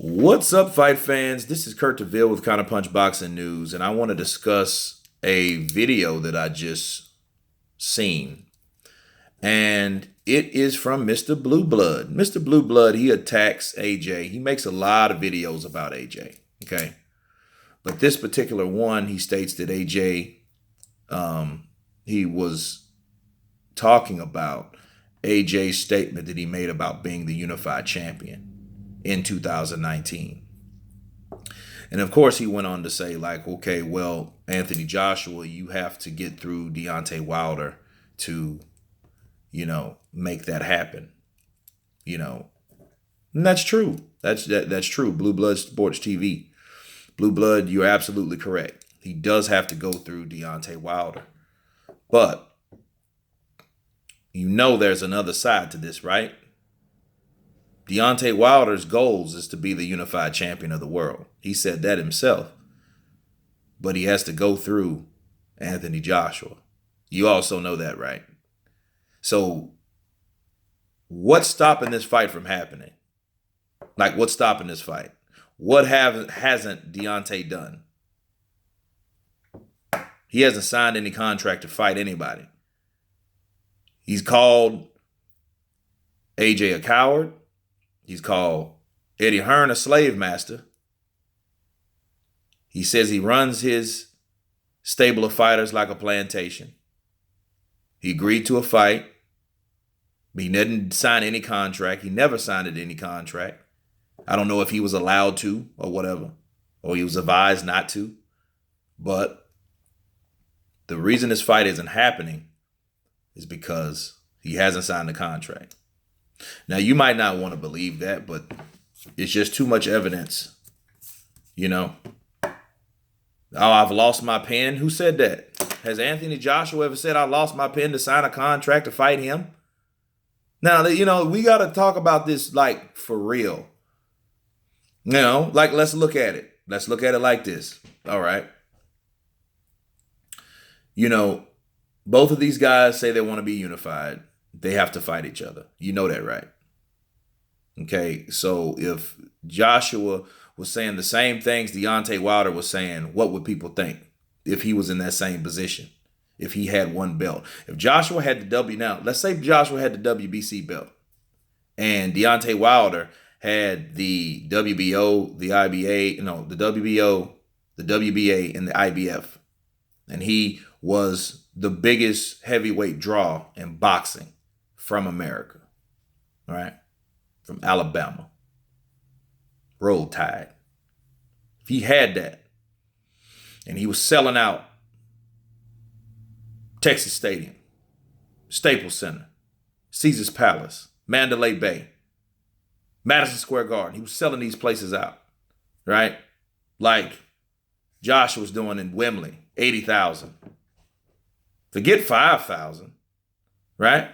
What's up, fight fans? This is Kurt DeVille with Counterpunch Boxing News, and I want to discuss a video that I just seen. And it is from Mr. Blue Blood. Mr. Blue Blood, he attacks AJ. He makes a lot of videos about AJ, okay? But this particular one, he states that AJ, he was talking about AJ's statement that he made about being the unified champion in 2019. And of course, he went on to say, like, okay, well, Anthony Joshua, you have to get through Deontay Wilder to, make that happen. And that's true. That's true. Blue Blood Sports TV. Blue Blood, you're absolutely correct. He does have to go through Deontay Wilder. But there's another side to this, right? Deontay Wilder's goals is to be the unified champion of the world. He said that himself. But he has to go through Anthony Joshua. You also know that, right? So what's stopping this fight from happening? Like, what's stopping this fight? What hasn't Deontay done? He hasn't signed any contract to fight anybody. He's called AJ a coward. He's called Eddie Hearn a slave master. He says he runs his stable of fighters like a plantation. He agreed to a fight. But he didn't sign any contract. He never signed any contract. I don't know if he was allowed to or whatever, or he was advised not to. But the reason this fight isn't happening is because he hasn't signed the contract. Now, you might not want to believe that, but it's just too much evidence. Oh, I've lost my pen. Who said that? Has Anthony Joshua ever said, I lost my pen to sign a contract to fight him? Now, we got to talk about this like for real. Let's look at it. Let's look at it like this. All right. Both of these guys say they want to be unified. They have to fight each other. You know that, right? Okay, so if Joshua was saying the same things Deontay Wilder was saying, what would people think if he was in that same position? If he had one belt? If Joshua had the now, let's say Joshua had the WBC belt and Deontay Wilder had the WBO, the IBA, the WBO, the WBA, and the IBF. And he was the biggest heavyweight draw in boxing from America, right? From Alabama. Roll Tide. If he had that and he was selling out Texas Stadium, Staples Center, Caesars Palace, Mandalay Bay, Madison Square Garden, he was selling these places out, right? Like Josh was doing in Wembley, 80,000. Forget 5,000, right?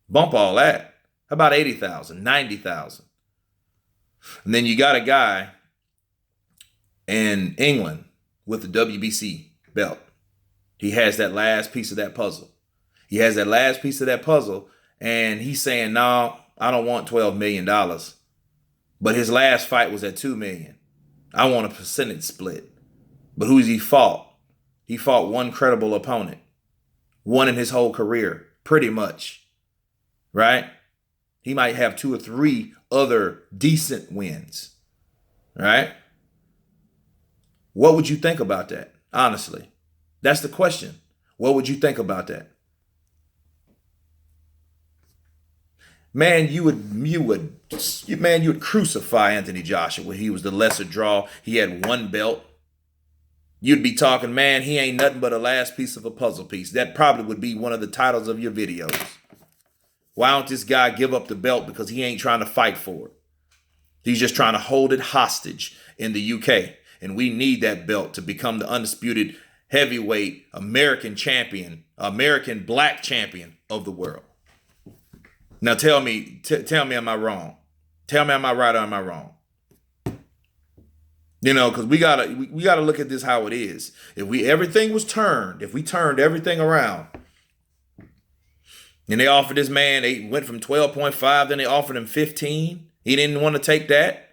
Bump all that. How about 80,000, 90,000? And then you got a guy in England with the WBC belt. He has that last piece of that puzzle. He has that last piece of that puzzle, and he's saying, no, I don't want $12 million. But his last fight was at $2 million. I want a percentage split. But who's he fought? He fought one credible opponent. One in his whole career, pretty much. Right? He might have 2 or 3 other decent wins. Right? What would you think about that? Honestly. That's the question. What would you think about that? Man, you would crucify Anthony Joshua. He was the lesser draw. He had one belt. You'd be talking, man, he ain't nothing but a last piece of a puzzle piece. That probably would be one of the titles of your videos. Why don't this guy give up the belt? Because he ain't trying to fight for it. He's just trying to hold it hostage in the UK. And we need that belt to become the undisputed heavyweight American champion, American black champion of the world. Now tell me, am I wrong? Tell me, am I right or am I wrong? Because we gotta look at this how it is. If we turned everything around, and they offered this man, they went from 12.5, then they offered him 15. He didn't want to take that.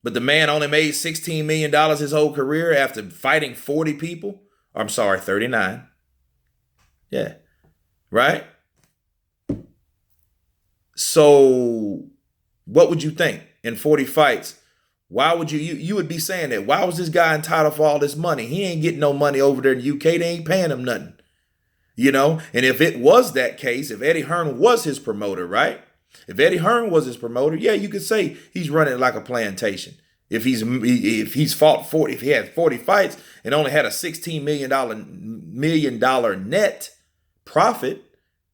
But the man only made $16 million his whole career after fighting 40 people. I'm sorry, 39. Yeah. Right? So what would you think in 40 fights? Why would you would be saying that? Why was this guy entitled for all this money? He ain't getting no money over there in the UK. They ain't paying him nothing. You know? And if it was that case, if Eddie Hearn was his promoter, right? If Eddie Hearn was his promoter, yeah, you could say he's running like a plantation. If he had 40 fights and only had a $16 million net profit,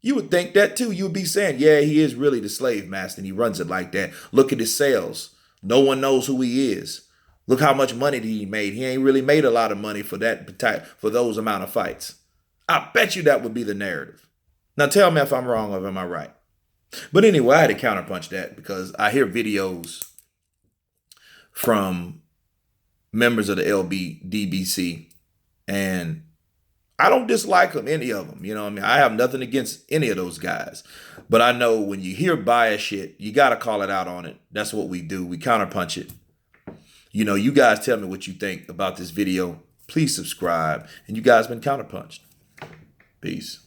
you would think that too. You would be saying, yeah, he is really the slave master and he runs it like that. Look at his sales. No one knows who he is. Look how much money he made. He ain't really made a lot of money for those amount of fights. I bet you that would be the narrative. Now tell me if I'm wrong or am I right. But anyway, I had to counterpunch that because I hear videos from members of the LBDBC and I don't dislike them, any of them. You know what I mean? I have nothing against any of those guys. But I know when you hear bias shit, you got to call it out on it. That's what we do. We counterpunch it. You know, you guys tell me what you think about this video. Please subscribe. And you guys been counterpunched. Peace.